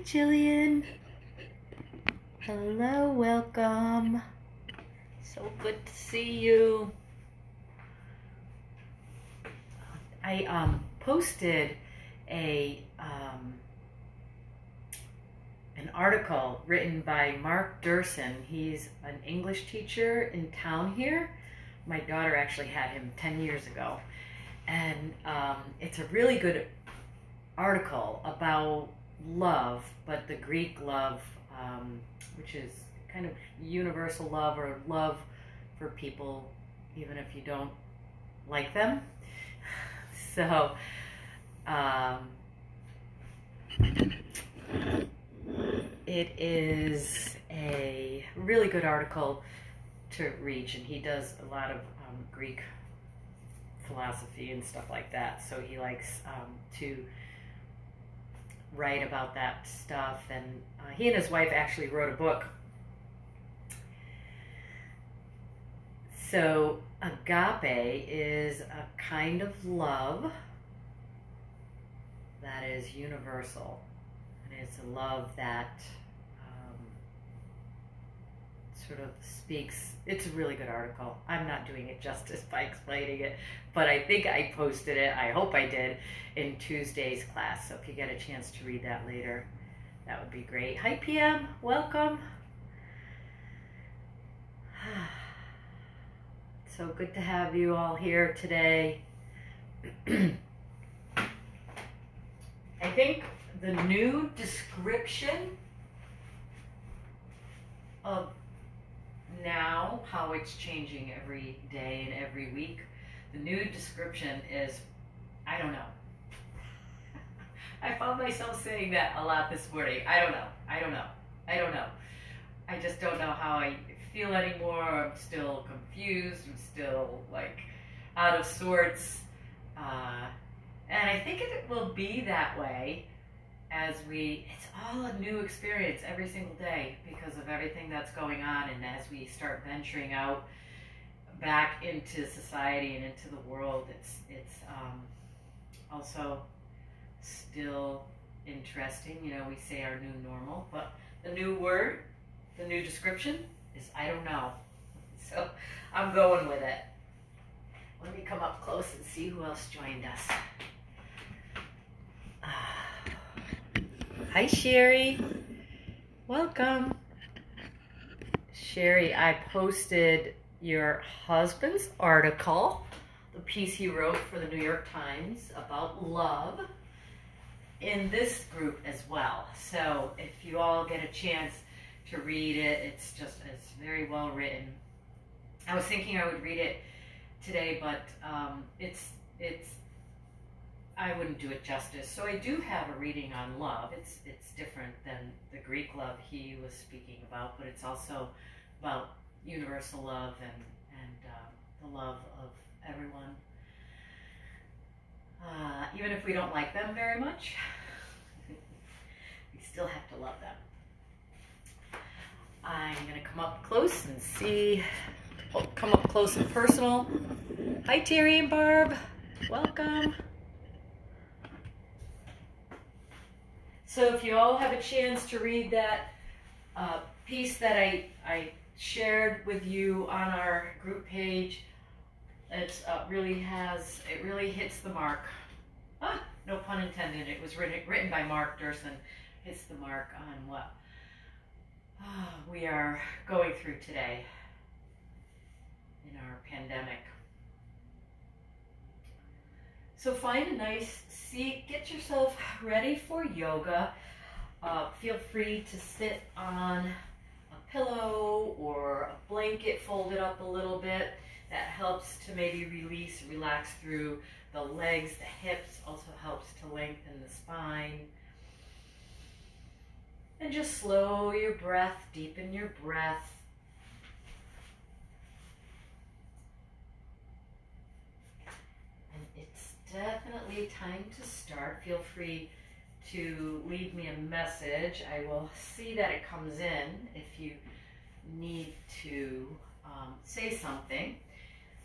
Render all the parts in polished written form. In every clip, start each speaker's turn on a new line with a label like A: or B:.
A: Jillian. Hello, welcome. So good to see you. I posted an article written by Mark Durson. He's an English teacher in town here. My daughter actually had him 10 years ago. And it's a really good article about love, but the Greek love, which is kind of universal love or love for people even if you don't like them. So it is a really good article to reach, and he does a lot of Greek philosophy and stuff like that, so he likes to write about that stuff. And he and his wife actually wrote a book. So agape is a kind of love that is universal, and it's a love that sort of speaks. It's a really good article. I'm not doing it justice by explaining it, but I think I posted it, I hope I did, in Tuesday's class. So if you get a chance to read that later, that would be great. Hi PM, welcome. So good to have you all here today. I think the new description of now, how it's changing every day and every week, the new description is, I don't know. I found myself saying that a lot this morning. I don't know. I just don't know how I feel anymore. I'm still confused. I'm still like out of sorts. And I think it will be that way as it's all a new experience every single day because of everything that's going on, and as we start venturing out back into society and into the world, it's also still interesting. You know, we say our new normal, but the new word, the new description is I don't know. So I'm going with it. Let me come up close and see who else joined us. Hi, Sherry. Welcome. Sherry, I posted your husband's article, the piece he wrote for the New York Times about love, in this group as well. So if you all get a chance to read it, it's very well written. I was thinking I would read it today, but I wouldn't do it justice. So I do have a reading on love. It's different than the Greek love he was speaking about, but it's also about universal love and the love of everyone. Even if we don't like them very much, we still have to love them. I'm going to come up close and come up close and personal. Hi, Terry and Barb. Welcome. So if you all have a chance to read that piece that I shared with you on our group page, it really hits the mark. No pun intended. It was written by Mark Durson. Hits the mark on what we are going through today in our pandemic. So find a nice seat, get yourself ready for yoga. Feel free to sit on a pillow or a blanket folded up a little bit. That helps to maybe relax through the legs, the hips, also helps to lengthen the spine. And just slow your breath, deepen your breath. Definitely time to start. Feel free to leave me a message. I will see that it comes in if you need to say something,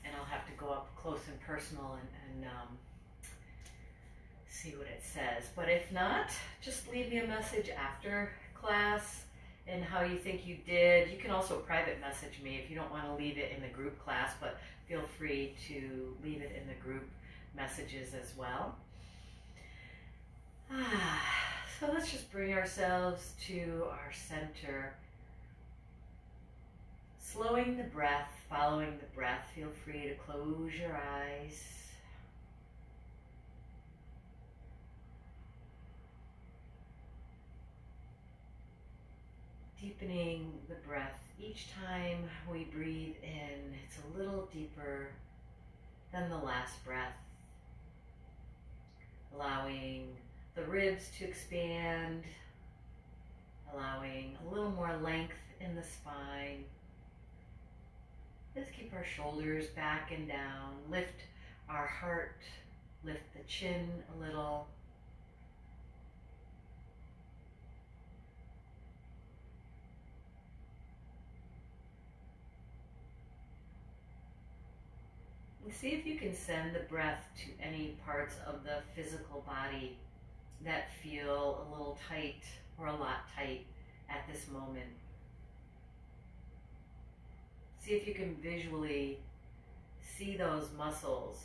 A: and I'll have to go up close and personal and see what it says. But if not, just leave me a message after class and how you think you did. You can also private message me if you don't want to leave it in the group class, but feel free to leave it in the group messages as well. So let's just bring ourselves to our center. Slowing the breath, following the breath. Feel free to close your eyes. Deepening the breath. Each time we breathe in, it's a little deeper than the last breath. Allowing the ribs to expand, allowing a little more length in the spine. Let's keep our shoulders back and down. Lift our heart, lift the chin a little. And see if you can send the breath to any parts of the physical body that feel a little tight or a lot tight at this moment. See if you can visually see those muscles,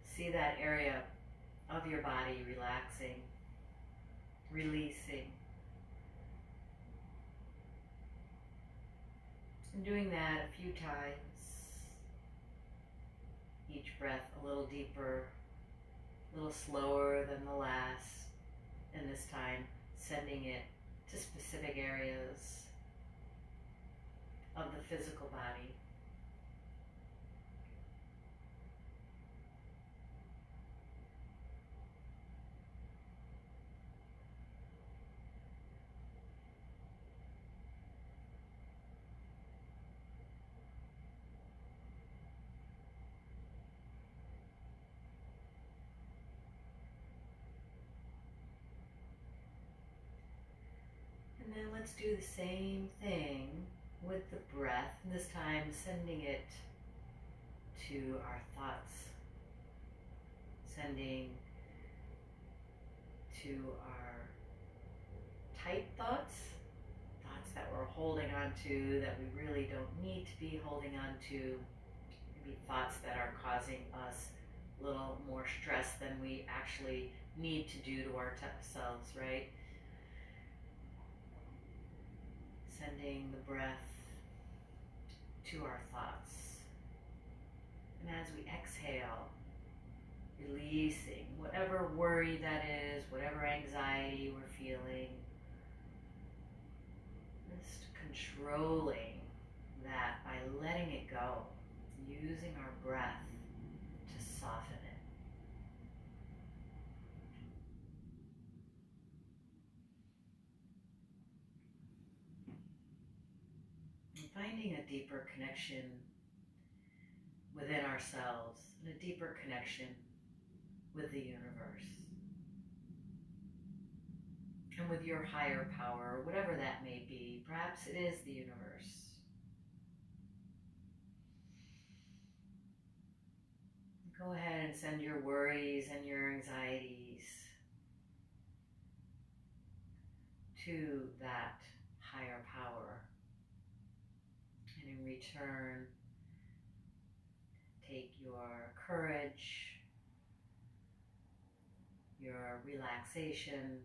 A: see that area of your body relaxing, releasing. And doing that a few times. Each breath a little deeper, a little slower than the last, and this time sending it to specific areas of the physical body. And then let's do the same thing with the breath, this time sending it to our thoughts, sending to our tight thoughts, thoughts that we're holding on to that we really don't need to be holding on to, maybe thoughts that are causing us a little more stress than we actually need to do to ourselves, right? Sending the breath to our thoughts. And as we exhale, releasing whatever worry that is, whatever anxiety we're feeling, just controlling that by letting it go, using our breath to soften it. And finding a deeper connection within ourselves and a deeper connection with the universe and with your higher power, whatever that may be. Perhaps it is the universe. Go ahead and send your worries and your anxieties to that higher power. And in return, take your courage, your relaxation,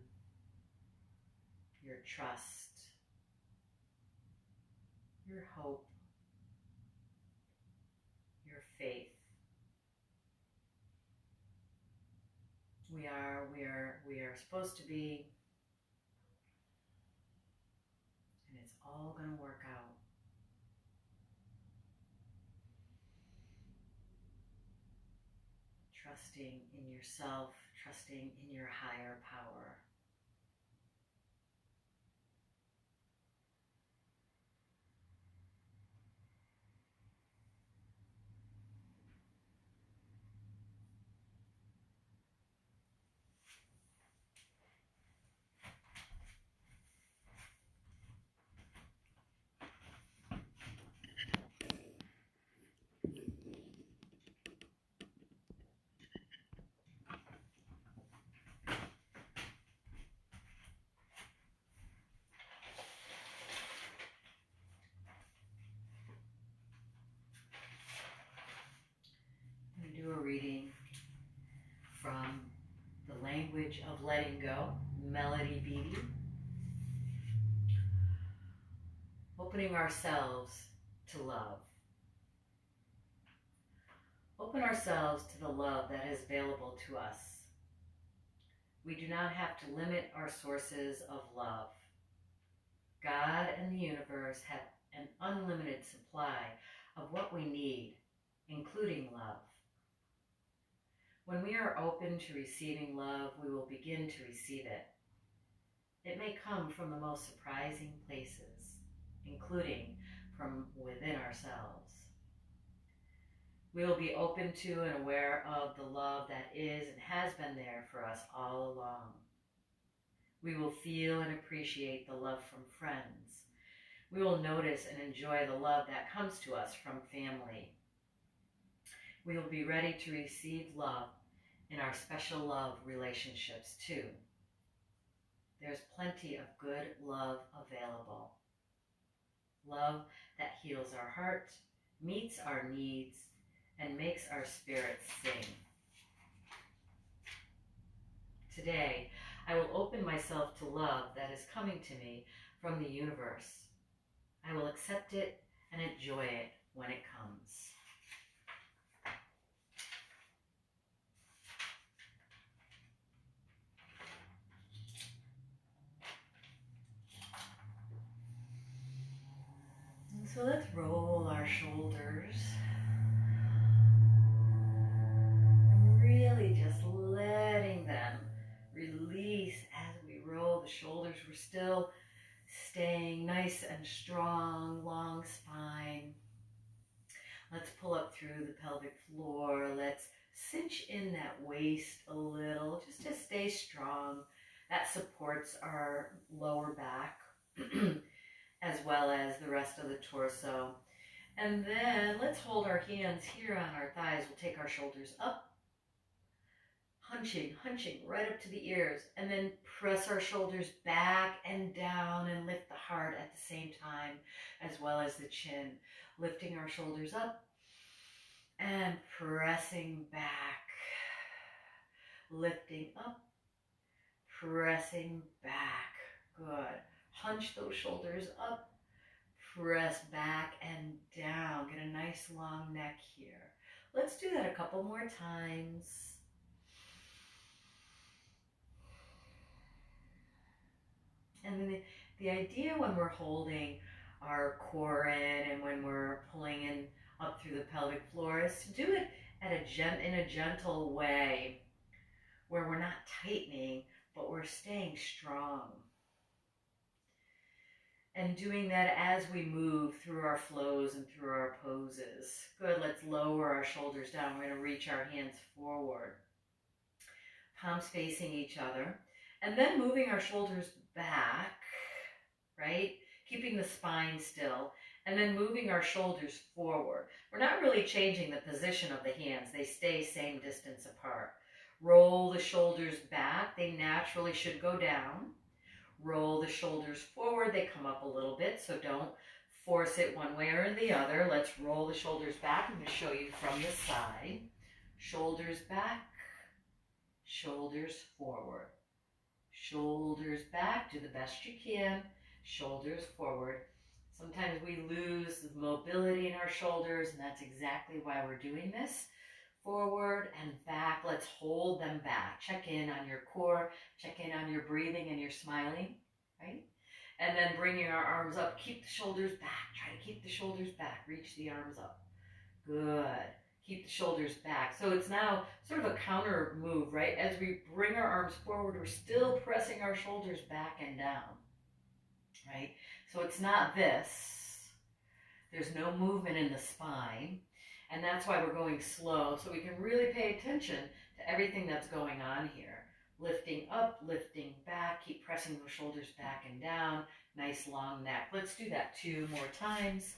A: your trust, your hope, your faith. We are supposed to be, and it's all going to work out. Trusting in yourself, trusting in your higher power. language of letting go, Melody Beattie. Opening ourselves to love. Open ourselves to the love that is available to us. We do not have to limit our sources of love. God and the universe have an unlimited supply of what we need, including love. When we are open to receiving love, we will begin to receive it. It may come from the most surprising places, including from within ourselves. We will be open to and aware of the love that is and has been there for us all along. We will feel and appreciate the love from friends. We will notice and enjoy the love that comes to us from family. We will be ready to receive love in our special love relationships too. There's plenty of good love available. Love that heals our heart, meets our needs, and makes our spirits sing. Today, I will open myself to love that is coming to me from the universe. I will accept it and enjoy it when it comes. So let's roll our shoulders. And really just letting them release as we roll the shoulders. We're still staying nice and strong, long spine. Let's pull up through the pelvic floor. Let's cinch in that waist a little just to stay strong. That supports our lower back as well as the rest of the torso. And then let's hold our hands here on our thighs. We'll take our shoulders up, hunching right up to the ears, and then press our shoulders back and down and lift the heart at the same time, as well as the chin. Lifting our shoulders up and pressing back. Lifting up, pressing back. Good. Hunch those shoulders up, press back and down. Get a nice long neck here. Let's do that a couple more times. And then the idea when we're holding our core in and when we're pulling in up through the pelvic floor is to do it in a gentle way where we're not tightening, but we're staying strong. And doing that as we move through our flows and through our poses. Good, let's lower our shoulders down. We're going to reach our hands forward. Palms facing each other. And then moving our shoulders back, right? Keeping the spine still. And then moving our shoulders forward. We're not really changing the position of the hands. They stay same distance apart. Roll the shoulders back. They naturally should go down. Roll the shoulders forward. They come up a little bit, so don't force it one way or the other. Let's roll the shoulders back. I'm going to show you from the side. Shoulders back, shoulders forward. Shoulders back, do the best you can. Shoulders forward. Sometimes we lose the mobility in our shoulders, and that's exactly why we're doing this. Forward and back. Let's hold them back. Check in on your core. Check in on your breathing and your smiling, right? And then bringing our arms up. Keep the shoulders back. Try to keep the shoulders back. Reach the arms up. Good. Keep the shoulders back. So it's now sort of a counter move, right? As we bring our arms forward, we're still pressing our shoulders back and down, right? So it's not this. There's no movement in the spine. And that's why we're going slow, so we can really pay attention to everything that's going on here. Lifting up, lifting back, keep pressing those shoulders back and down. Nice long neck. Let's do that 2 more times.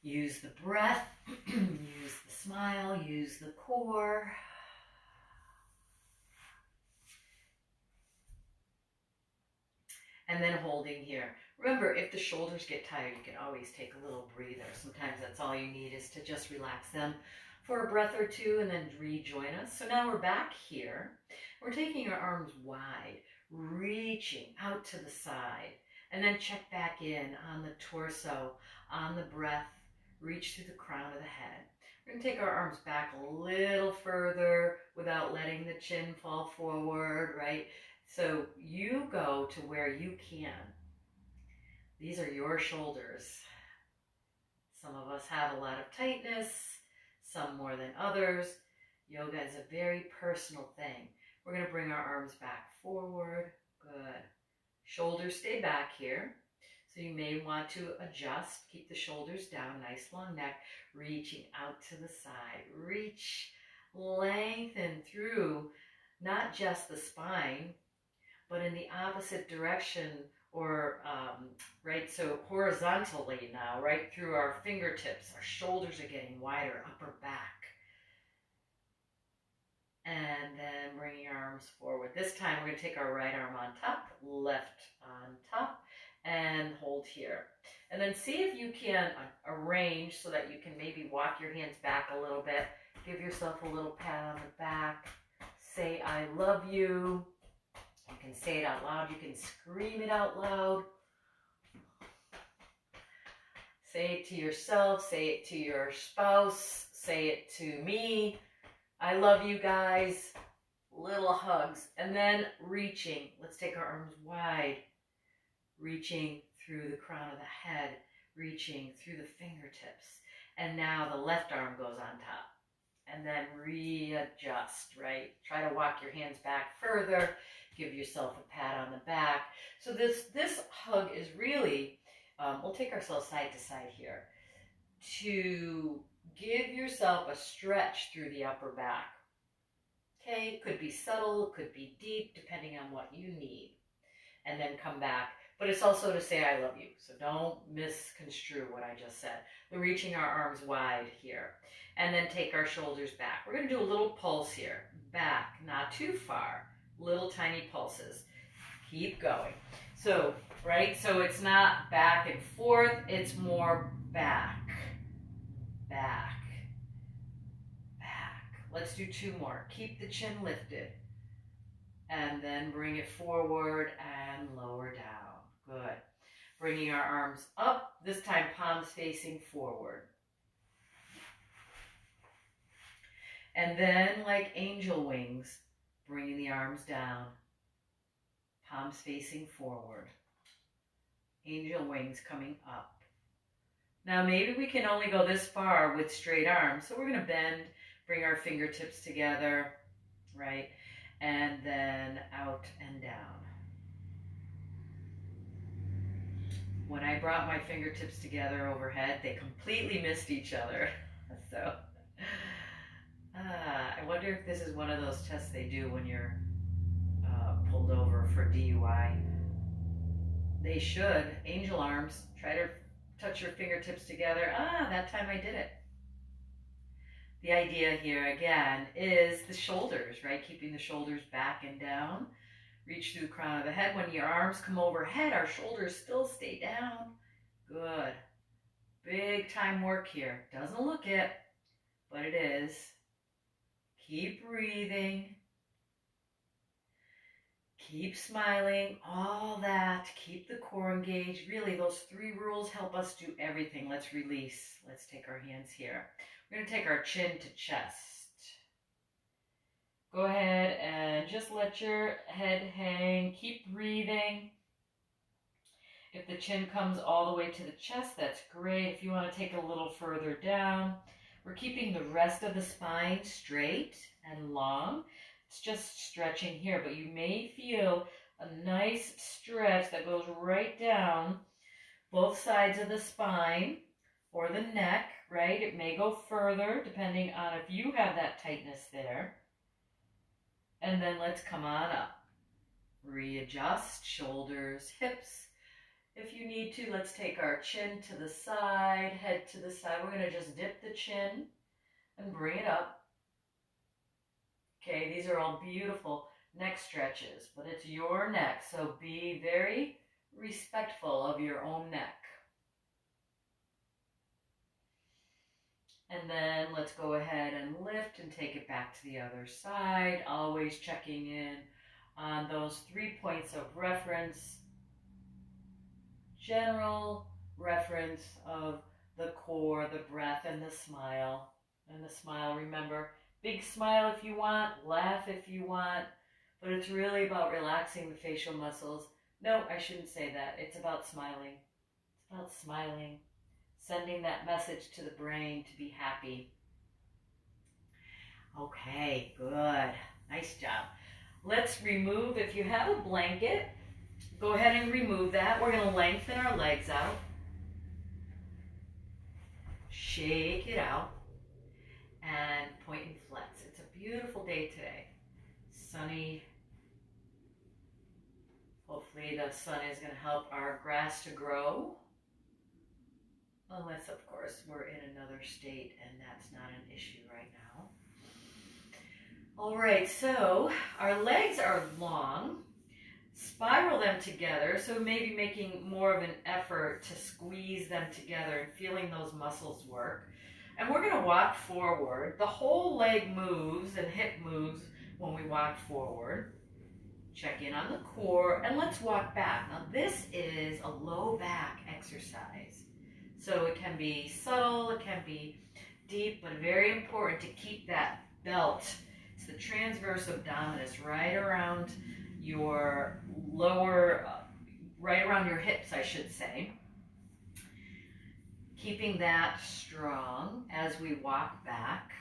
A: Use the breath, use the smile, use the core. And then holding here. Remember, if the shoulders get tired, you can always take a little breather. Sometimes that's all you need is to just relax them for a breath or two and then rejoin us. So now we're back here. We're taking our arms wide, reaching out to the side, and then check back in on the torso, on the breath, reach through the crown of the head. We're going to take our arms back a little further without letting the chin fall forward, right? So you go to where you can. These are your shoulders. Some of us have a lot of tightness, some more than others. Yoga is a very personal thing. We're going to bring our arms back forward. Good. Shoulders stay back here. So you may want to adjust. Keep the shoulders down. Nice long neck. Reaching out to the side. Reach, lengthen through not just the spine, but in the opposite direction, or right, so horizontally now, right through our fingertips. Our shoulders are getting wider, upper back. And then bringing our arms forward. This time we're going to take our right arm on top, left on top, and hold here. And then see if you can arrange so that you can maybe walk your hands back a little bit. Give yourself a little pat on the back. Say, I love you. You can say it out loud. You can scream it out loud. Say it to yourself. Say it to your spouse. Say it to me. I love you guys. Little hugs. And then reaching. Let's take our arms wide. Reaching through the crown of the head. Reaching through the fingertips. And now the left arm goes on top. And then readjust, right? Try to walk your hands back further. Give yourself a pat on the back. So this hug is really, we'll take ourselves side to side here, to give yourself a stretch through the upper back. Okay, could be subtle, could be deep, depending on what you need. And then come back. But it's also to say I love you. So don't misconstrue what I just said. We're reaching our arms wide here. And then take our shoulders back. We're going to do a little pulse here. Back, not too far. Little tiny pulses. Keep going. So, right? So it's not back and forth. It's more back. Back. Back. Let's do two more. Keep the chin lifted. And then bring it forward and lower down. Good. Bringing our arms up. This time palms facing forward. And then, like angel wings, bringing the arms down, palms facing forward. Angel wings coming up. Now, maybe we can only go this far with straight arms. So we're going to bend, bring our fingertips together, right? And then out and down. When I brought my fingertips together overhead, they completely missed each other. So... I wonder if this is one of those tests they do when you're pulled over for DUI. They should. Angel arms. Try to touch your fingertips together. That time I did it. The idea here, again, is the shoulders, right? Keeping the shoulders back and down. Reach through the crown of the head. When your arms come overhead, our shoulders still stay down. Good. Big time work here. Doesn't look it, but it is. Keep breathing. Keep smiling. All that. Keep the core engaged. Really, those 3 rules help us do everything. Let's release. Let's take our hands here. We're going to take our chin to chest. Go ahead and just let your head hang. Keep breathing. If the chin comes all the way to the chest, that's great. If you want to take a little further down, we're keeping the rest of the spine straight and long. It's just stretching here, but you may feel a nice stretch that goes right down both sides of the spine or the neck, right? It may go further depending on if you have that tightness there. And then let's come on up. Readjust, shoulders, hips. If you need to, let's take our chin to the side, head to the side. We're going to just dip the chin and bring it up. Okay, these are all beautiful neck stretches, but it's your neck, so be very respectful of your own neck. And then let's go ahead and lift and take it back to the other side, always checking in on those 3 points of reference. General reference of the core, the breath, and the smile. And the smile, remember, big smile if you want, laugh if you want, but it's really about relaxing the facial muscles. No, I shouldn't say that. It's about smiling. It's about smiling, sending that message to the brain to be happy. Okay, good. Nice job. Let's remove, if you have a blanket, go ahead and remove that. We're going to lengthen our legs out. Shake it out. And point and flex. It's a beautiful day today. Sunny. Hopefully the sun is going to help our grass to grow. Unless, of course, we're in another state and that's not an issue right now. All right, so our legs are long. Spiral them together, so maybe making more of an effort to squeeze them together and feeling those muscles work. And we're going to walk forward. The whole leg moves and hip moves when we walk forward. Check in on the core and let's walk back. Now this is a low back exercise. So it can be subtle, it can be deep, but very important to keep that belt. It's the transverse abdominis right around your lower, right around your hips, I should say. Keeping that strong as we walk back.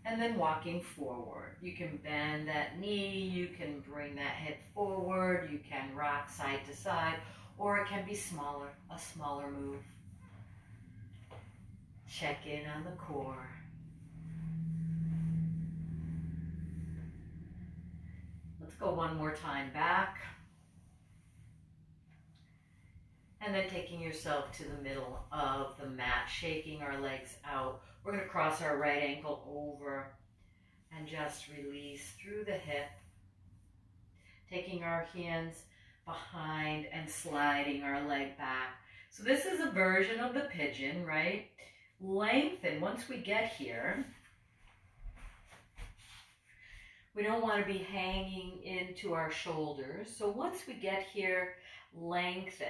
A: And then walking forward. You can bend that knee, you can bring that hip forward, you can rock side to side, or it can be smaller, a smaller move. Check in on the core. Let's go one more time back. And then taking yourself to the middle of the mat, shaking our legs out. We're going to cross our right ankle over and just release through the hip. Taking our hands behind and sliding our leg back. So this is a version of the pigeon, right? Lengthen once we get here. We don't want to be hanging into our shoulders. So once we get here, lengthen.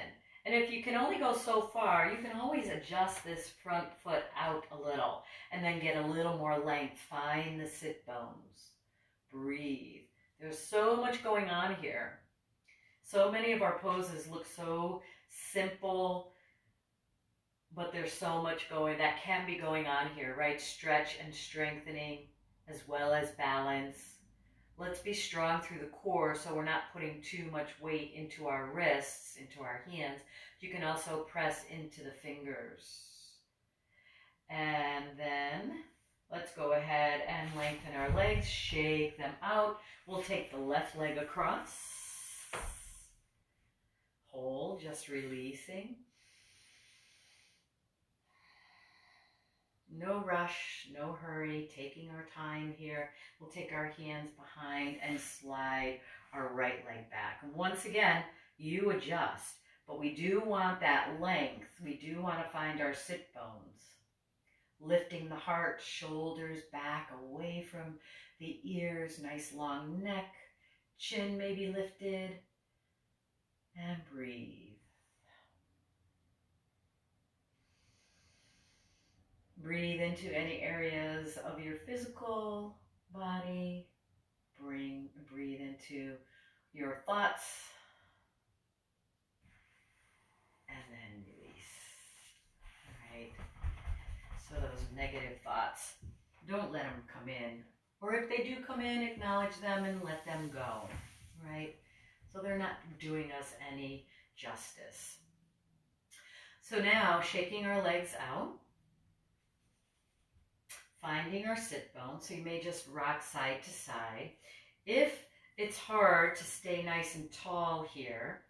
A: And if you can only go so far, you can always adjust this front foot out a little and then get a little more length. Find the sit bones. Breathe. There's so much going on here. So many of our poses look so simple, but there's so much that can be going on here, right? Stretch and strengthening as well as balance. Let's be strong through the core so we're not putting too much weight into our wrists, into our hands. You can also press into the fingers. And then let's go ahead and lengthen our legs, shake them out. We'll take the left leg across. Hold, just releasing. No rush, no hurry, taking our time here. We'll take our hands behind and slide our right leg back. And once again, you adjust, but we do want that length. We do want to find our sit bones. Lifting the heart, shoulders back away from the ears, nice long neck, chin may be lifted, and breathe. Breathe into any areas of your physical body. Breathe into your thoughts. And then release. All right. So those negative thoughts, don't let them come in. Or if they do come in, acknowledge them and let them go. Right? So they're not doing us any justice. So now, shaking our legs out. Finding our sit bones, so you may just rock side to side. If it's hard to stay nice and tall here,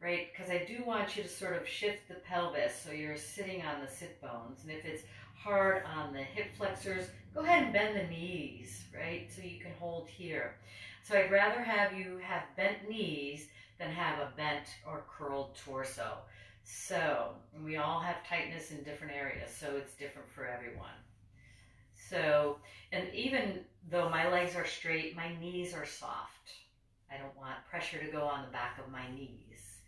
A: right, because I do want you to sort of shift the pelvis so you're sitting on the sit bones. And if it's hard on the hip flexors, go ahead and bend the knees, right, so you can hold here. So I'd rather have you have bent knees than have a bent or curled torso. So we all have tightness in different areas, so it's different for everyone. So, and even though my legs are straight, my knees are soft. I don't want pressure to go on the back of my knees.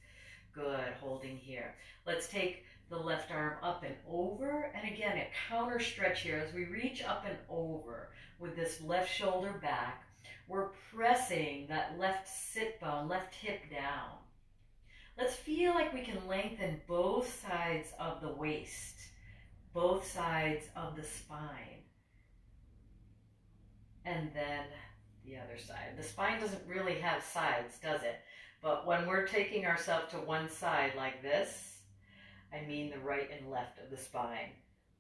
A: Good, holding here. Let's take the left arm up and over, and again, a counter stretch here as we reach up and over with this left shoulder back. We're pressing that left sit bone, left hip down. Let's feel like we can lengthen both sides of the waist, both sides of the spine, and then the other side. The spine doesn't really have sides, does it? But when we're taking ourselves to one side like this, I mean the right and left of the spine.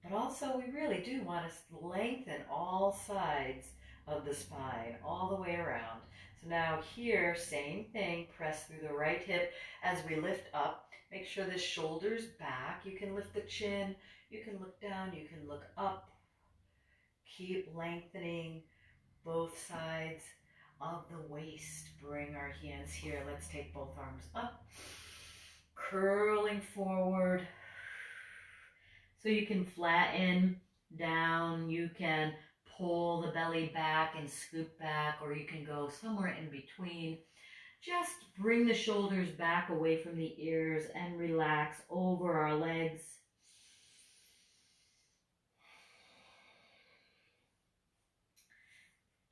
A: But also we really do want to lengthen all sides of the spine, all the way around. So now here, same thing, press through the right hip as we lift up. Make sure the shoulder's back. You can lift the chin, you can look down, you can look up. Keep lengthening both sides of the waist. Bring our hands here. Let's take both arms up, curling forward. So you can flatten down, you can pull the belly back and scoop back, or you can go somewhere in between. Just bring the shoulders back away from the ears and relax over our legs.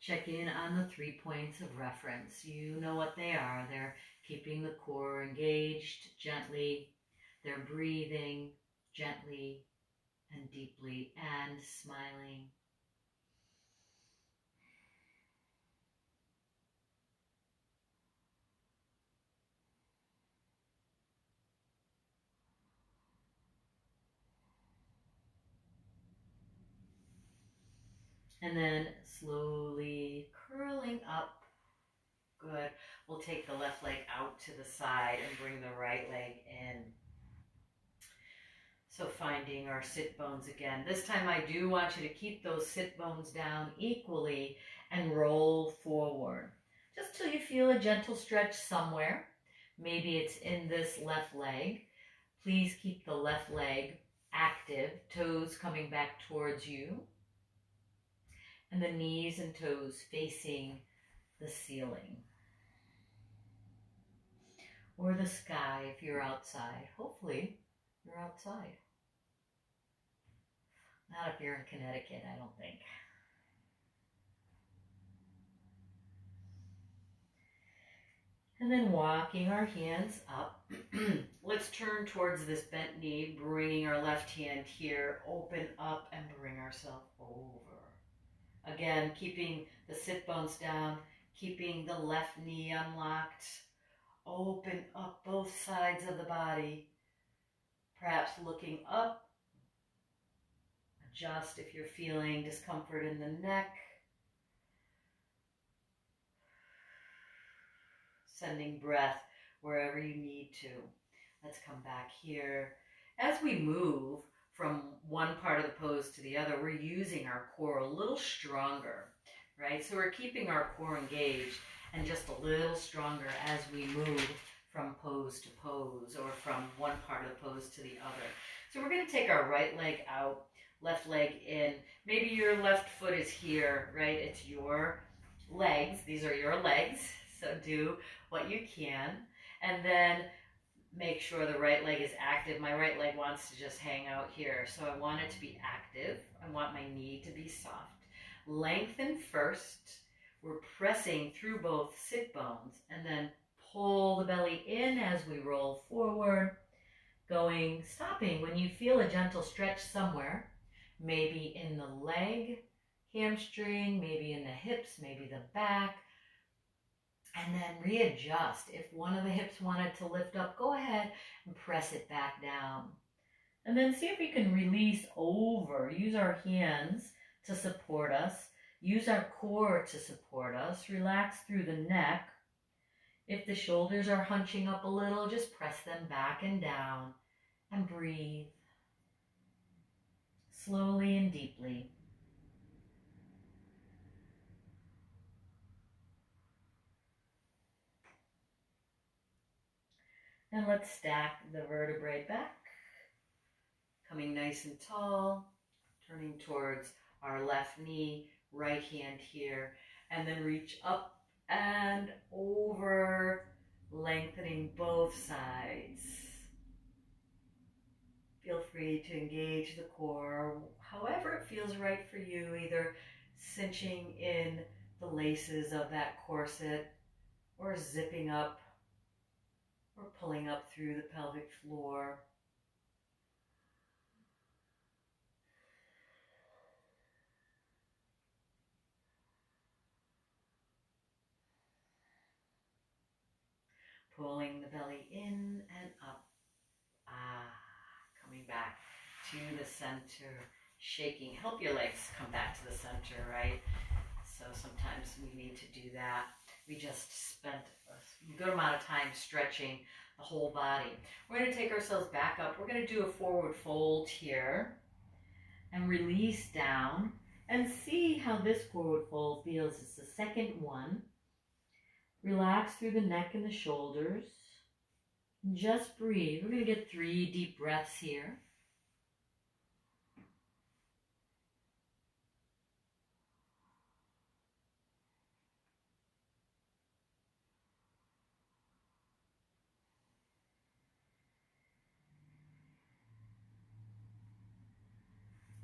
A: Check in on the 3 points of reference. You know what they are. They're keeping the core engaged gently. They're breathing gently and deeply and smiling. And then slowly curling up. Good. We'll take the left leg out to the side and bring the right leg in. So finding our sit bones again. This time I do want you to keep those sit bones down equally and roll forward. Just till you feel a gentle stretch somewhere. Maybe it's in this left leg. Please keep the left leg active, toes coming back towards you, and the knees and toes facing the ceiling or the sky if you're outside. Hopefully you're outside. Not if you're in Connecticut, I don't think. And then walking our hands up. Let's turn towards this bent knee, bringing our left hand here, open up and bring ourselves over. Again, keeping the sit bones down, keeping the left knee unlocked. Open up both sides of the body. Perhaps looking up. Adjust if you're feeling discomfort in the neck. Sending breath wherever you need to. Let's come back here. As we move from one part of the pose to the other, we're using our core a little stronger, right? So we're keeping our core engaged and just a little stronger as we move from pose to pose or from one part of the pose to the other. So we're going to take our right leg out, left leg in. Maybe your left foot is here, right? It's your legs. These are your legs. So do what you can. And then make sure the right leg is active. My right leg wants to just hang out here. So I want it to be active. I want my knee to be soft. Lengthen first. We're pressing through both sit bones and then pull the belly in as we roll forward. Stopping when you feel a gentle stretch somewhere. Maybe in the leg, hamstring, maybe in the hips, maybe the back. And then readjust. If one of the hips wanted to lift up, go ahead and press it back down. And then see if we can release over. Use our hands to support us. Use our core to support us. Relax through the neck. If the shoulders are hunching up a little, just press them back and down and breathe slowly and deeply. And let's stack the vertebrae back, coming nice and tall, turning towards our left knee, right hand here, and then reach up and over, lengthening both sides. Feel free to engage the core however it feels right for you, either cinching in the laces of that corset or zipping up or pulling up through the pelvic floor. Pulling the belly in and up. Coming back to the center, shaking. Help your legs come back to the center, right? So sometimes we need to do that. We just spent a good amount of time stretching the whole body. We're going to take ourselves back up. We're going to do a forward fold here and release down and see how this forward fold feels. It's the second one. Relax through the neck and the shoulders. Just breathe. We're going to get 3 deep breaths here.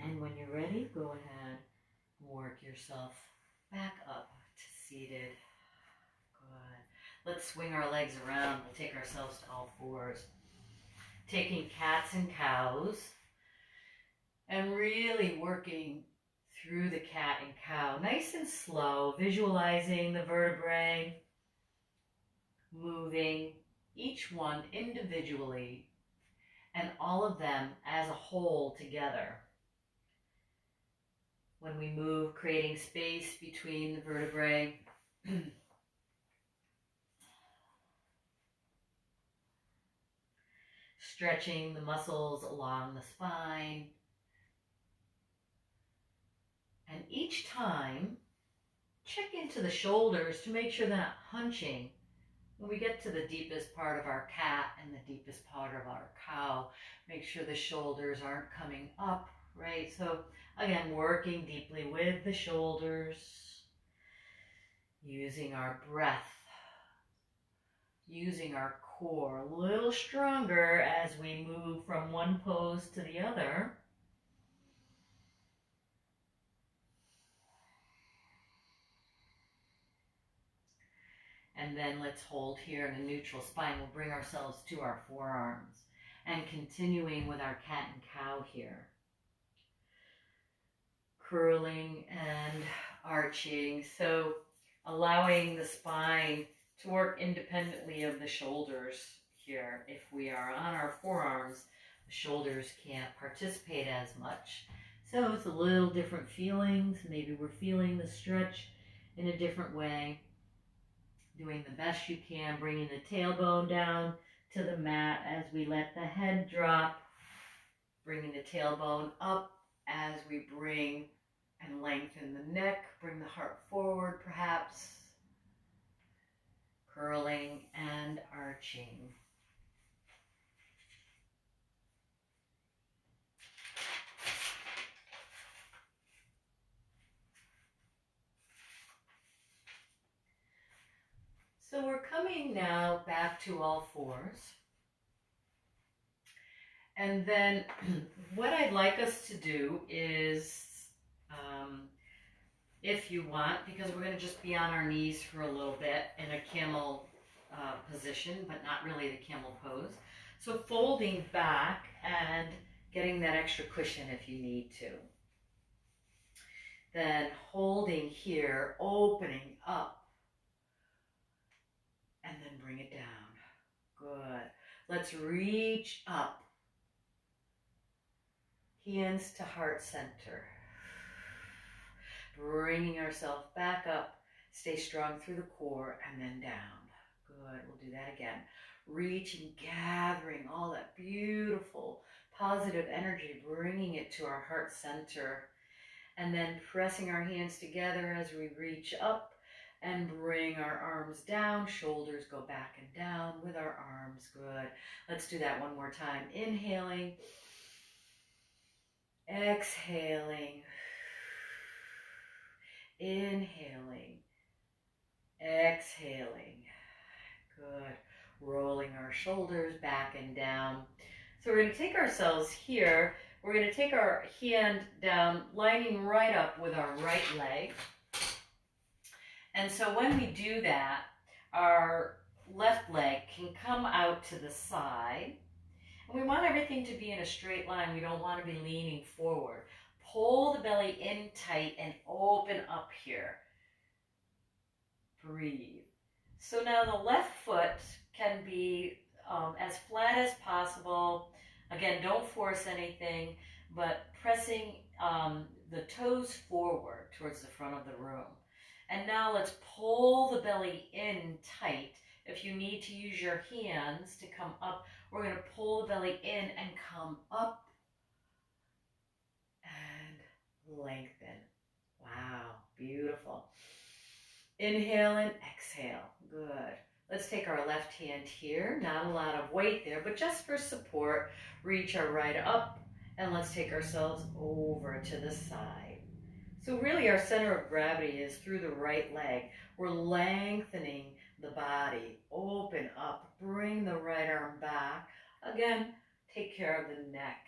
A: And when you're ready, go ahead and work yourself back up to seated. Good. Let's swing our legs around. We'll take ourselves to all fours. Taking cats and cows and really working through the cat and cow. Nice and slow, visualizing the vertebrae, moving each one individually and all of them as a whole together. When we move, creating space between the vertebrae. Stretching the muscles along the spine. And each time, check into the shoulders to make sure they're not hunching. When we get to the deepest part of our cat and the deepest part of our cow, make sure the shoulders aren't coming up, right? So again, working deeply with the shoulders, using our breath, using our core a little stronger as we move from one pose to the other. And then let's hold here in a neutral spine. We'll bring ourselves to our forearms and continuing with our cat and cow here. Curling and arching. So allowing the spine to work independently of the shoulders here. If we are on our forearms, the shoulders can't participate as much. So it's a little different feelings. Maybe we're feeling the stretch in a different way. Doing the best you can, bringing the tailbone down to the mat as we let the head drop. Bringing the tailbone up as we bring and lengthen the neck. Bring the heart forward perhaps. Curling and arching. So we're coming now back to all fours. And then what I'd like us to do is, if you want, because we're going to just be on our knees for a little bit in a camel position, but not really the camel pose. So folding back and getting that extra cushion if you need to. Then holding here, opening up, and then bring it down. Good. Let's reach up. Hands to heart center. Bringing ourselves back up. Stay strong through the core and then down. Good. We'll do that again. Reaching, gathering all that beautiful, positive energy, bringing it to our heart center. And then pressing our hands together as we reach up and bring our arms down. Shoulders go back and down with our arms. Good. Let's do that one more time. Inhaling, exhaling, inhaling, exhaling. Good. Rolling our shoulders back and down. So we're going to take ourselves here. We're going to take our hand down, lining right up with our right leg. And so when we do that, our left leg can come out to the side. And we want everything to be in a straight line. We don't want to be leaning forward. Pull the belly in tight and open up here. Breathe. So now the left foot can be as flat as possible. Again, don't force anything, but pressing the toes forward towards the front of the room. And now let's pull the belly in tight. If you need to use your hands to come up, we're going to pull the belly in and come up and lengthen. Wow, beautiful. Inhale and exhale. Good. Let's take our left hand here. Not a lot of weight there, but just for support, reach our right up and let's take ourselves over to the side. So really our center of gravity is through the right leg. We're lengthening the body. Open up. Bring the right arm back. Again, take care of the neck.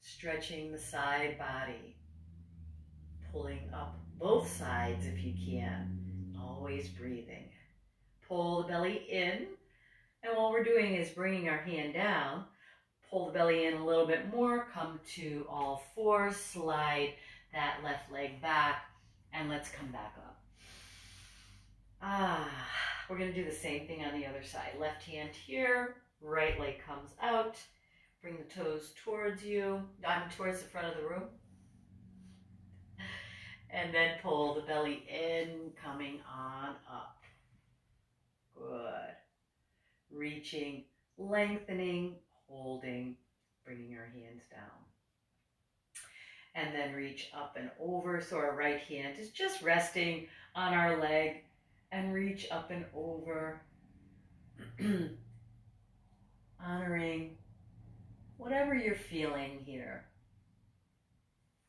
A: Stretching the side body. Pulling up both sides if you can. Always breathing. Pull the belly in. And what we're doing is bringing our hand down. Pull the belly in a little bit more. Come to all fours. Slide that left leg back. And let's come back up. We're going to do the same thing on the other side. Left hand here. Right leg comes out. Bring the toes towards you. Towards the front of the room. And then pull the belly in, coming on up. Good. Reaching, lengthening, holding, bringing our hands down. And then reach up and over. So our right hand is just resting on our leg and reach up and over. Honoring whatever you're feeling here.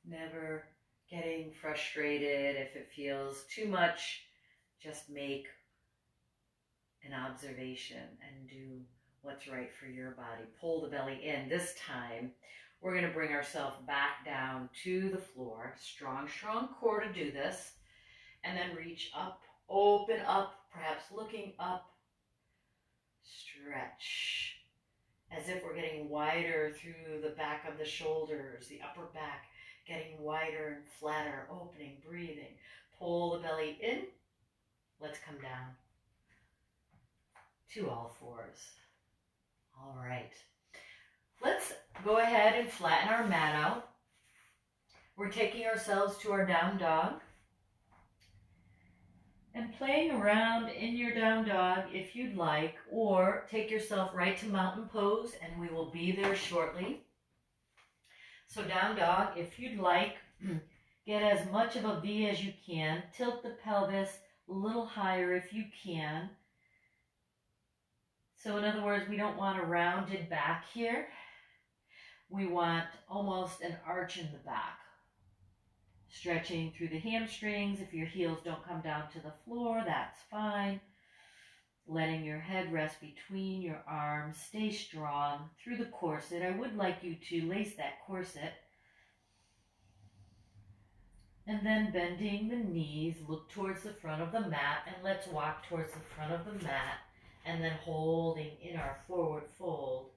A: Never getting frustrated if it feels too much. Just make an observation and do what's right for your body. Pull the belly in. This time, we're going to bring ourselves back down to the floor. Strong, strong core to do this. And then reach up, open up, perhaps looking up. Stretch. As if we're getting wider through the back of the shoulders, the upper back. Getting wider and flatter, opening, breathing. Pull the belly in. Let's come down to all fours. All right. Let's go ahead and flatten our mat out. We're taking ourselves to our down dog. And playing around in your down dog if you'd like, or take yourself right to mountain pose and we will be there shortly. So down dog, if you'd like, get as much of a V as you can. Tilt the pelvis a little higher if you can. So in other words, we don't want a rounded back here. We want almost an arch in the back. Stretching through the hamstrings. If your heels don't come down to the floor, that's fine. Letting your head rest between your arms. Stay strong through the corset. I would like you to lace that corset. And then bending the knees, look towards the front of the mat, and let's walk towards the front of the mat, and then holding in our forward fold,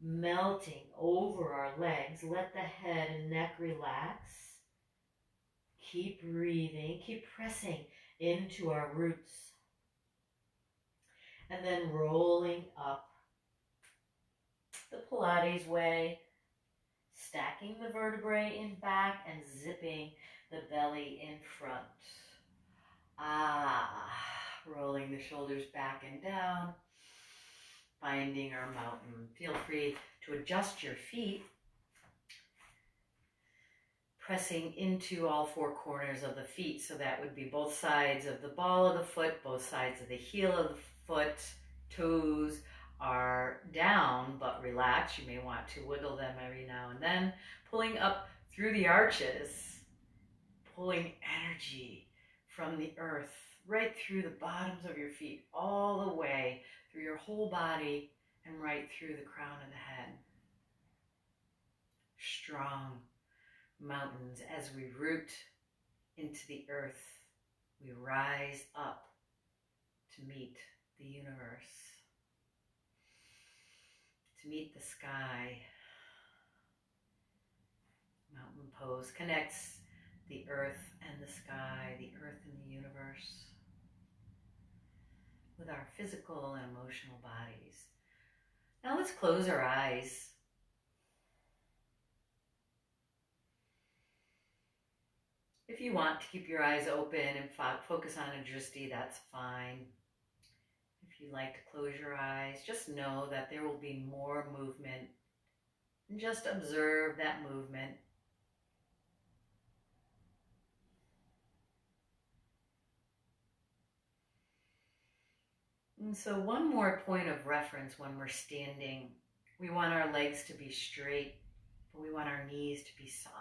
A: melting over our legs. Let the head and neck relax. Keep breathing, keep pressing into our roots. And then rolling up the Pilates way, stacking the vertebrae in back and zipping the belly in front. Rolling the shoulders back and down, finding our mountain. Feel free to adjust your feet. pressing into all four corners of the feet. So that would be both sides of the ball of the foot, both sides of the heel of the foot. Toes are down but relaxed. You may want to wiggle them every now and then. Pulling up through the arches, pulling energy from the earth right through the bottoms of your feet, all the way through your whole body and right through the crown of the head. Strong mountains as we root into the earth, we rise up to meet the universe, to meet the sky. Mountain pose connects the earth and the sky, the earth and the universe, with our physical and emotional bodies. Now let's close our eyes. If you want to keep your eyes open and focus on a drishti, that's fine. If you like to close your eyes, just know that there will be more movement, and just observe that movement. And so one more point of reference when we're standing. We want our legs to be straight, but we want our knees to be soft.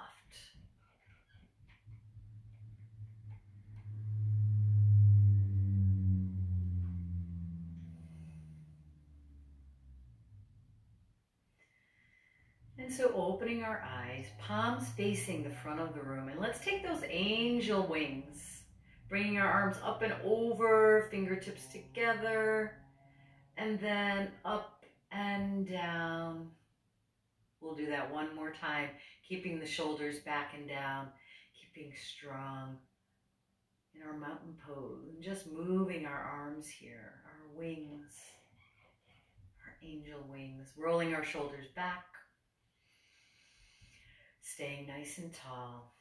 A: And so opening our eyes, palms facing the front of the room, and let's take those angel wings, bringing our arms up and over, fingertips together, and then up and down. We'll do that one more time, keeping the shoulders back and down, keeping strong in our mountain pose, and just moving our arms here, our wings, our angel wings, rolling our shoulders back, staying nice and tall.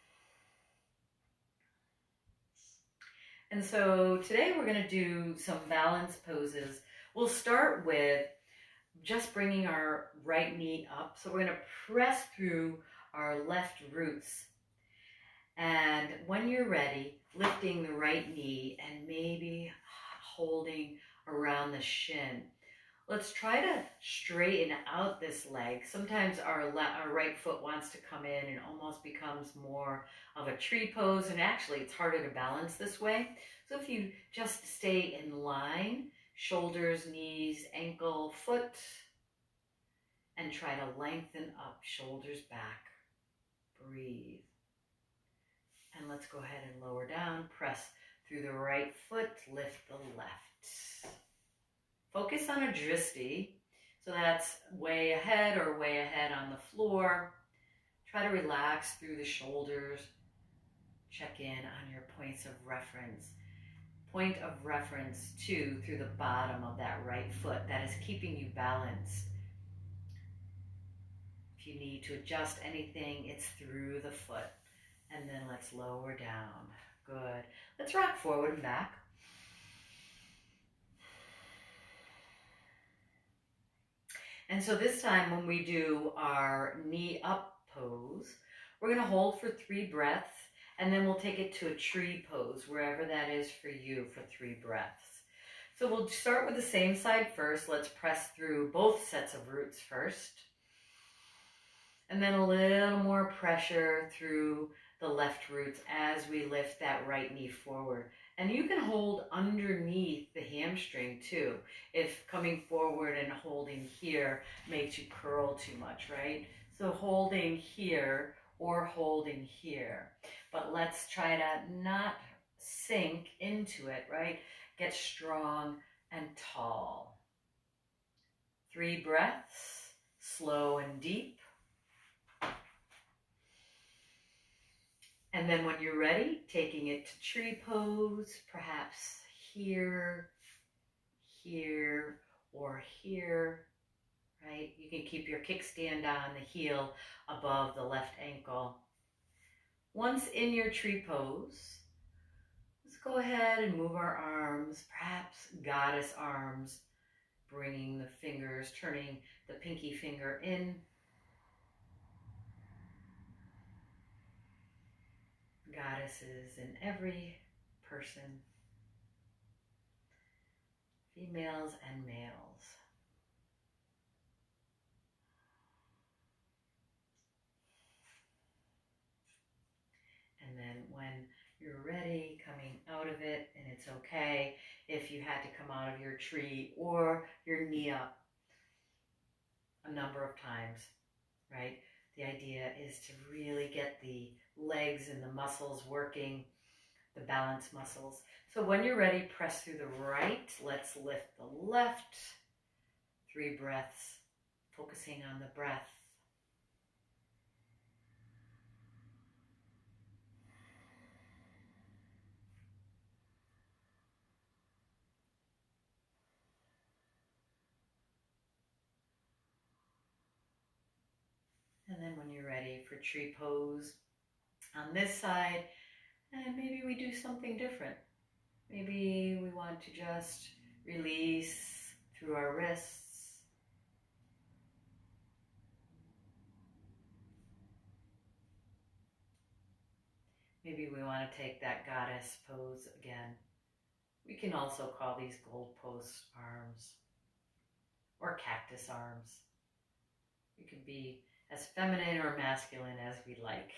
A: And so today we're going to do some balance poses. We'll start with just bringing our right knee up. So we're going to press through our left roots. And when you're ready, lifting the right knee and maybe holding around the shin. Let's try to straighten out this leg. Sometimes our right foot wants to come in and almost becomes more of a tree pose, and actually it's harder to balance this way. So if you just stay in line, shoulders, knees, ankle, foot, and try to lengthen up, shoulders back, breathe. And let's go ahead and lower down, press through the right foot, lift the left. Focus on a drishti, so that's way ahead or way ahead on the floor. Try to relax through the shoulders. Check in on your points of reference. Point of reference too through the bottom of that right foot that is keeping you balanced. If you need to adjust anything, it's through the foot. And then let's lower down. Good. Let's rock forward and back. And so this time when we do our knee up pose, we're going to hold for 3 breaths, and then we'll take it to a tree pose, wherever that is for you, for 3 breaths. So we'll start with the same side first. Let's press through both sets of roots first. And then a little more pressure through the left roots as we lift that right knee forward. And you can hold underneath the hamstring too, if coming forward and holding here makes you curl too much, right? So holding here or holding here. But let's try to not sink into it, right? Get strong and tall. 3 breaths, slow and deep. And then when you're ready, taking it to tree pose, perhaps here, here, or here, right? You can keep your kickstand on the heel above the left ankle. Once in your tree pose, let's go ahead and move our arms, perhaps goddess arms, bringing the fingers, turning the pinky finger in. goddesses in every person, females and males. And then when you're ready, coming out of it, and it's okay if you had to come out of your tree or your knee up a number of times, right? The idea is to really get the legs and the muscles working, the balance muscles. So when you're ready, press through the right. Let's lift the left. 3 breaths, focusing on the breath. And then when you're ready for tree pose on this side, and maybe we do something different. Maybe we want to just release through our wrists. Maybe we want to take that goddess pose again. We can also call these goalpost arms or cactus arms. We could be as feminine or masculine as we like.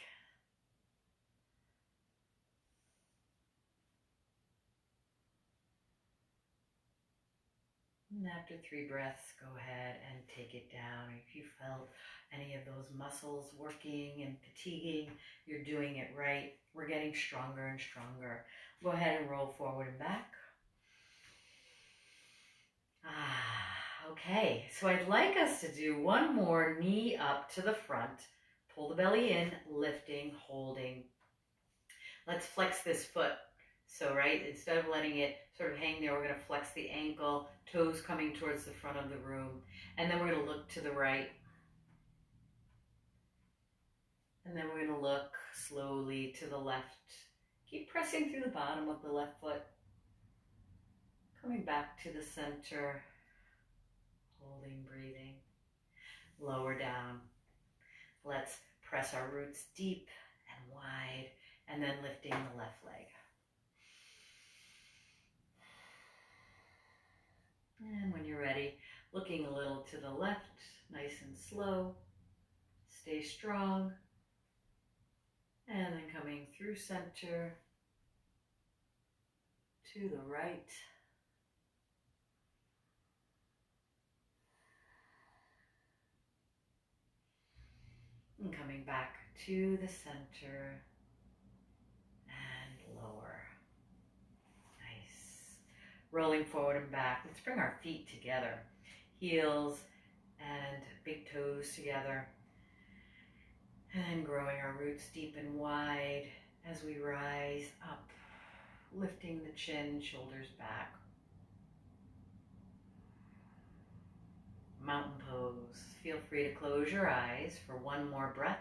A: And after 3 breaths, go ahead and take it down. If you felt any of those muscles working and fatiguing, you're doing it right. We're getting stronger and stronger. Go ahead and roll forward and back. Okay, so I'd like us to do one more knee up to the front. Pull the belly in, lifting, holding. Let's flex this foot. So, right, instead of letting it sort of hang there, we're going to flex the ankle, toes coming towards the front of the room. And then we're going to look to the right. And then we're going to look slowly to the left. Keep pressing through the bottom of the left foot. Coming back to the center. Holding, breathing. Lower down. Let's press our roots deep and wide. And then lifting the left leg. And when you're ready, looking a little to the left, nice and slow. Stay strong. And then coming through center to the right. And coming back to the center and lower. Nice. Rolling forward and back. Let's bring our feet together. Heels and big toes together. And growing our roots deep and wide as we rise up. Lifting the chin, shoulders back. Mountain pose. Feel free to close your eyes for one more breath.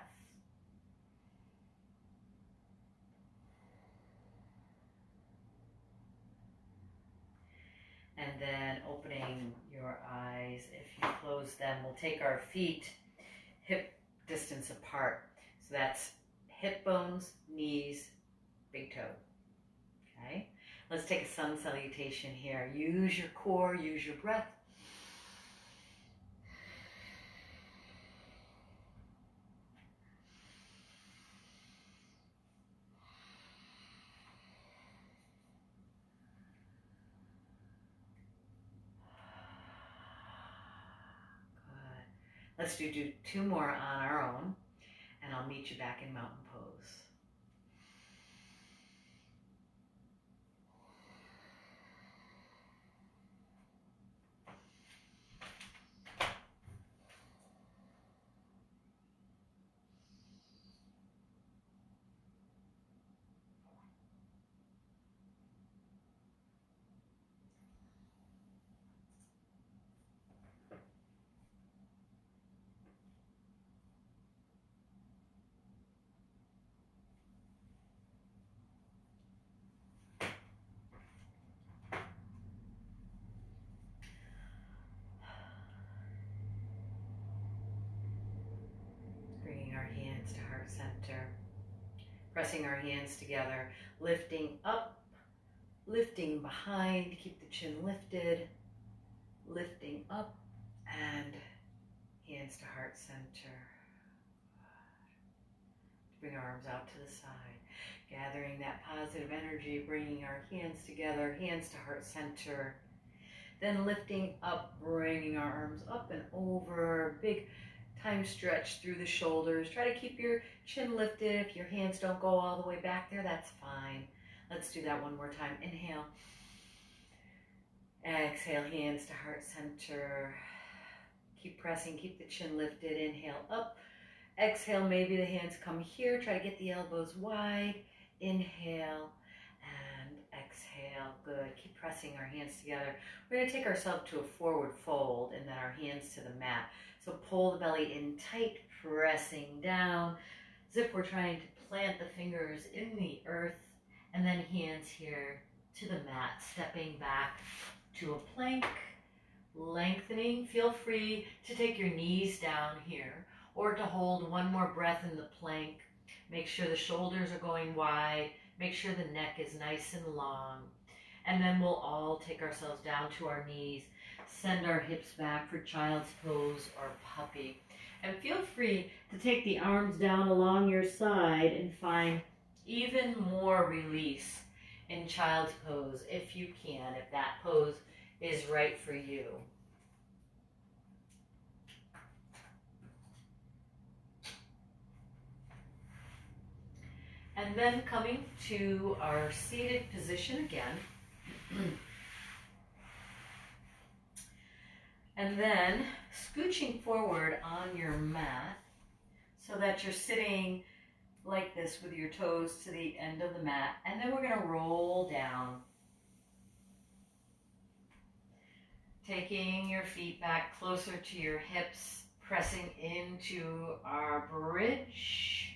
A: And then opening your eyes, if you close them, we'll take our feet hip distance apart. So that's hip bones, knees, big toe. Okay? Let's take a sun salutation here. Use your core, use your breath. Let's do 2 more on our own, and I'll meet you back in mountain pose. Bringing our hands to heart center. Pressing our hands together, lifting up, lifting behind, keep the chin lifted, lifting up, and hands to heart center. Bring our arms out to the side, gathering that positive energy, bringing our hands together, hands to heart center. Then lifting up, bringing our arms up and over, big time stretch through the shoulders. Try to keep your chin lifted. If your hands don't go all the way back there, that's fine. Let's do that one more time. Inhale. Exhale, hands to heart center. Keep pressing, keep the chin lifted. Inhale up. Exhale, maybe the hands come here. Try to get the elbows wide. Inhale and exhale. Good. Keep pressing our hands together. We're going to take ourselves to a forward fold and then our hands to the mat. So pull the belly in tight, pressing down. As if we're trying to plant the fingers in the earth, and then hands here to the mat, stepping back to a plank, lengthening. Feel free to take your knees down here or to hold one more breath in the plank. Make sure the shoulders are going wide. Make sure the neck is nice and long. And then we'll all take ourselves down to our knees, send our hips back for child's pose or puppy. And feel free to take the arms down along your side and find even more release in child's pose if you can, if that pose is right for you. And then coming to our seated position again. And then scooching forward on your mat so that you're sitting like this with your toes to the end of the mat. And then we're going to roll down. Taking your feet back closer to your hips, pressing into our bridge.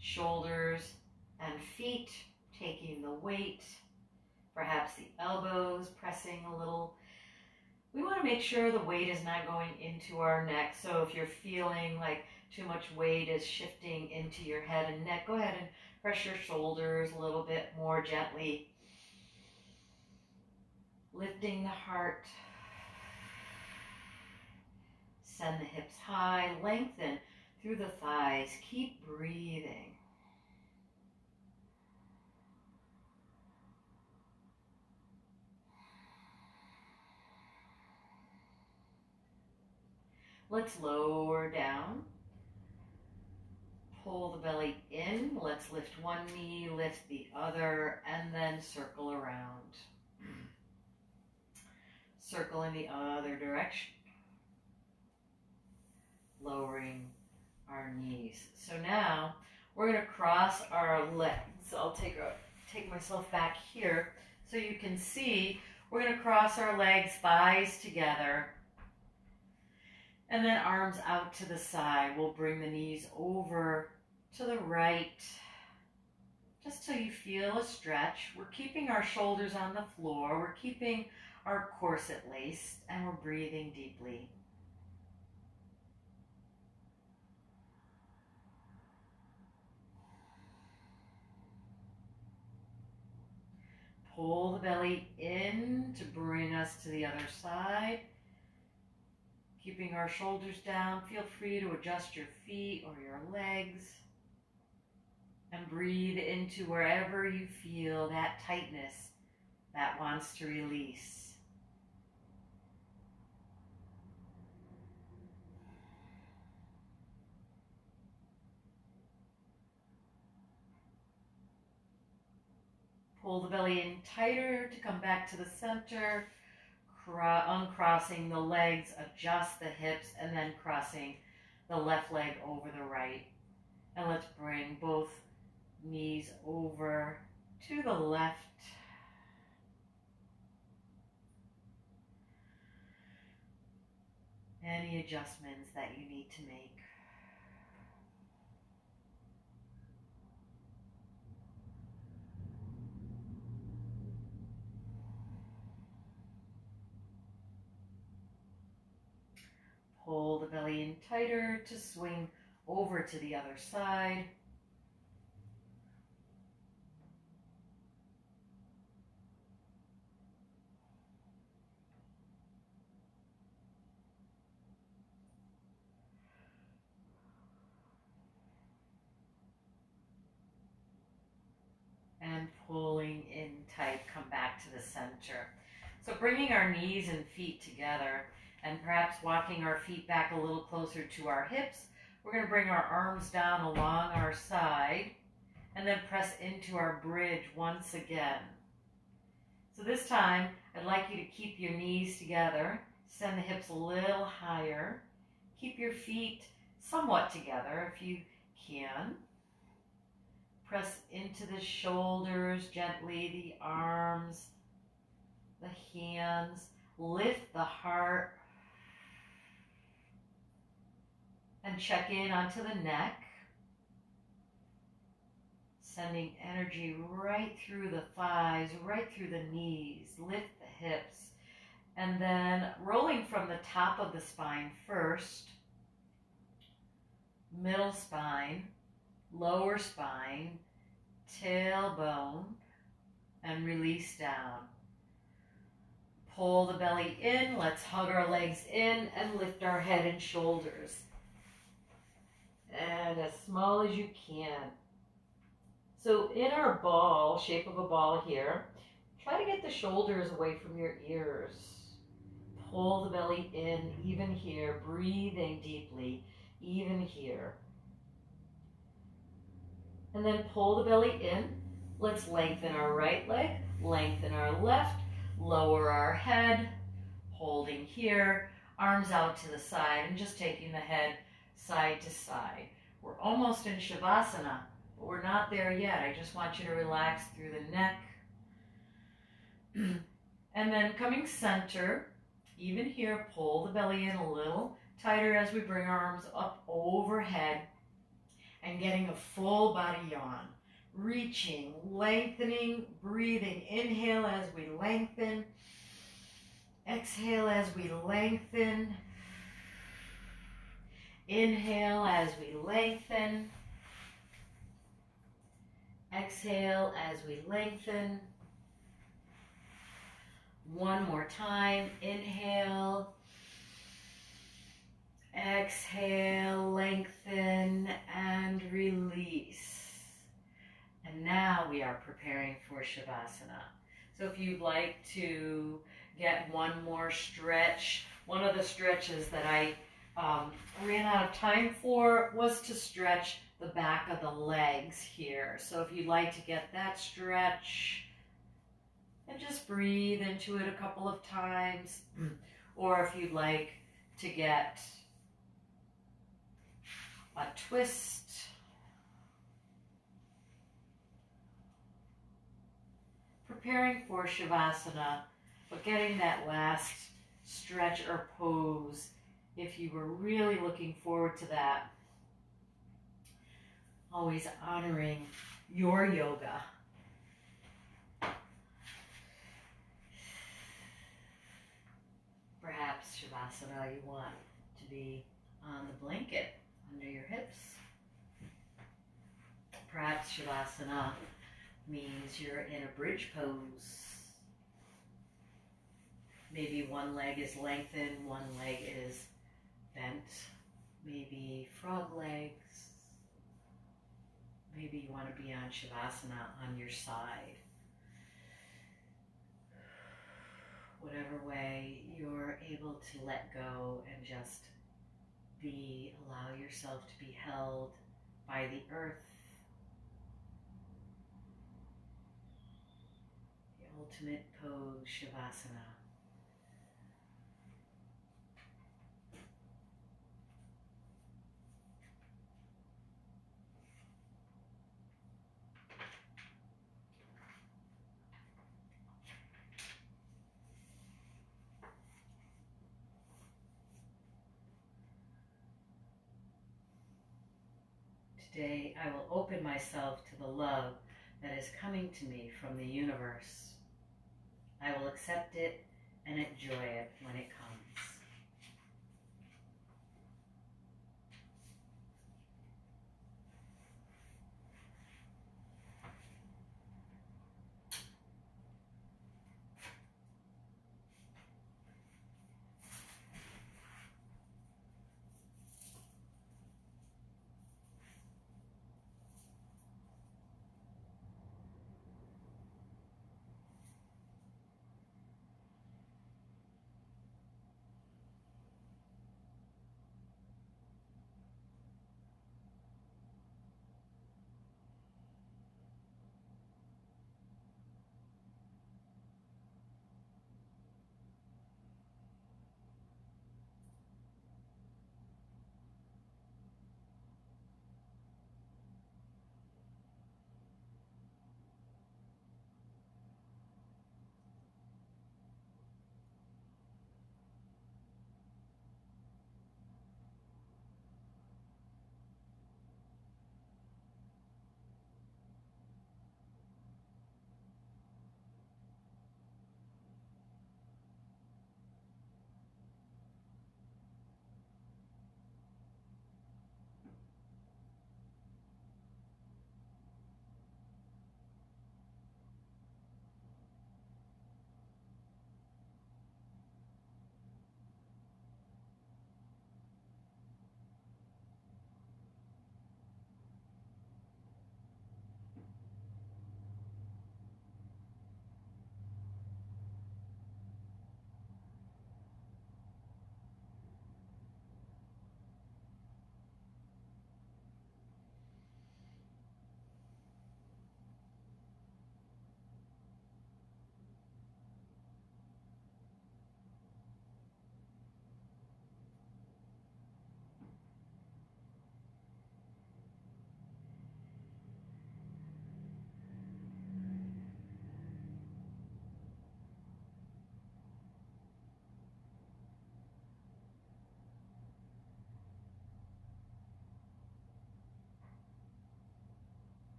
A: Shoulders and feet taking the weight, perhaps the elbows pressing a little. We want to make sure the weight is not going into our neck. So if you're feeling like too much weight is shifting into your head and neck, go ahead and press your shoulders a little bit more gently. Lifting the heart. Send the hips high, lengthen through the thighs. Keep breathing. Let's lower down. Pull the belly in. Let's lift one knee, lift the other, and then circle around. Circle in the other direction. Lowering our knees. So now we're going to cross our legs. I'll take myself back here so you can see. We're going to cross our legs, thighs together, and then arms out to the side. We'll bring the knees over to the right, just till you feel a stretch. We're keeping our shoulders on the floor. We're keeping our corset laced, and we're breathing deeply. Pull the belly in to bring us to the other side. Keeping our shoulders down, feel free to adjust your feet or your legs. And breathe into wherever you feel that tightness that wants to release. Pull the belly in tighter to come back to the center. Uncrossing the legs, adjust the hips, and then crossing the left leg over the right. And let's bring both knees over to the left. Any adjustments that you need to make. Pull the belly in tighter to swing over to the other side. come back to the center. So bringing our knees and feet together and perhaps walking our feet back a little closer to our hips. We're going to bring our arms down along our side and then press into our bridge once again. So this time, I'd like you to keep your knees together, send the hips a little higher, keep your feet somewhat together if you can. Press into the shoulders gently, the arms, the hands, lift the heart, and check in onto the neck, sending energy right through the thighs, right through the knees, lift the hips, and then rolling from the top of the spine first, middle spine, lower spine, tailbone, and release down. Pull the belly in, let's hug our legs in and lift our head and shoulders. And as small as you can. So in our ball, shape of a ball here, try to get the shoulders away from your ears. Pull the belly in, even here, breathing deeply, even here. And then pull the belly in. Let's lengthen our right leg, lengthen our left, lower our head, holding here, arms out to the side, and just taking the head side to side. We're almost in Shavasana, but we're not there yet. I just want you to relax through the neck. And then coming center, even here, pull the belly in a little tighter as we bring our arms up overhead and getting a full body yawn. Reaching, lengthening, breathing. Inhale as we lengthen. Exhale as we lengthen. Inhale as we lengthen. Exhale as we lengthen. One more time. Inhale. Exhale, lengthen, and release. And now we are preparing for Shavasana. So if you'd like to get one more stretch, one of the stretches that I ran out of time for was to stretch the back of the legs here. So if you'd like to get that stretch, and just breathe into it a couple of times, or if you'd like to get a twist, preparing for Shavasana, but getting that last stretch or pose if you were really looking forward to that. Always honoring your yoga. Perhaps Shavasana you want to be on the blanket under your hips. Perhaps Shavasana means you're in a bridge pose. Maybe one leg is lengthened, one leg is bent. Maybe frog legs. Maybe you want to be on Shavasana on your side. Whatever way you're able to let go and just be, allow yourself to be held by the earth. The ultimate pose, Shavasana. Today, I will open myself to the love that is coming to me from the universe. I will accept it and enjoy it when it comes.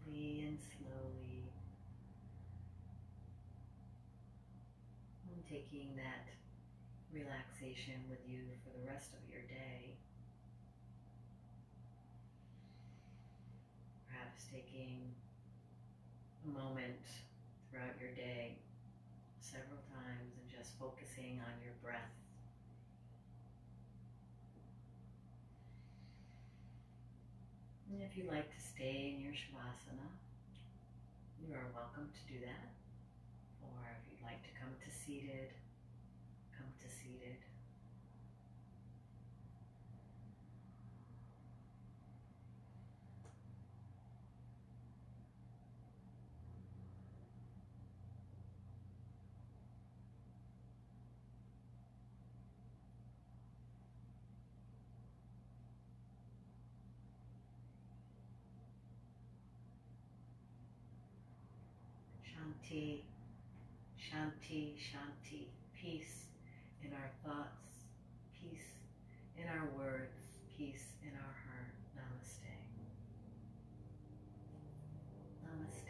A: gently and slowly. And taking that relaxation with you for the rest of your day. Perhaps taking a moment throughout your day several times and just focusing on your breath. And if you'd like to stay in your Shavasana, you are welcome to do that. Or if you'd like to come to seated, come to seated. Shanti, Shanti, Shanti. Peace in our thoughts, peace in our words, peace in our heart. Namaste. Namaste.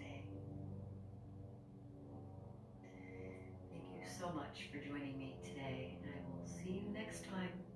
A: Thank you so much for joining me today, and I will see you next time.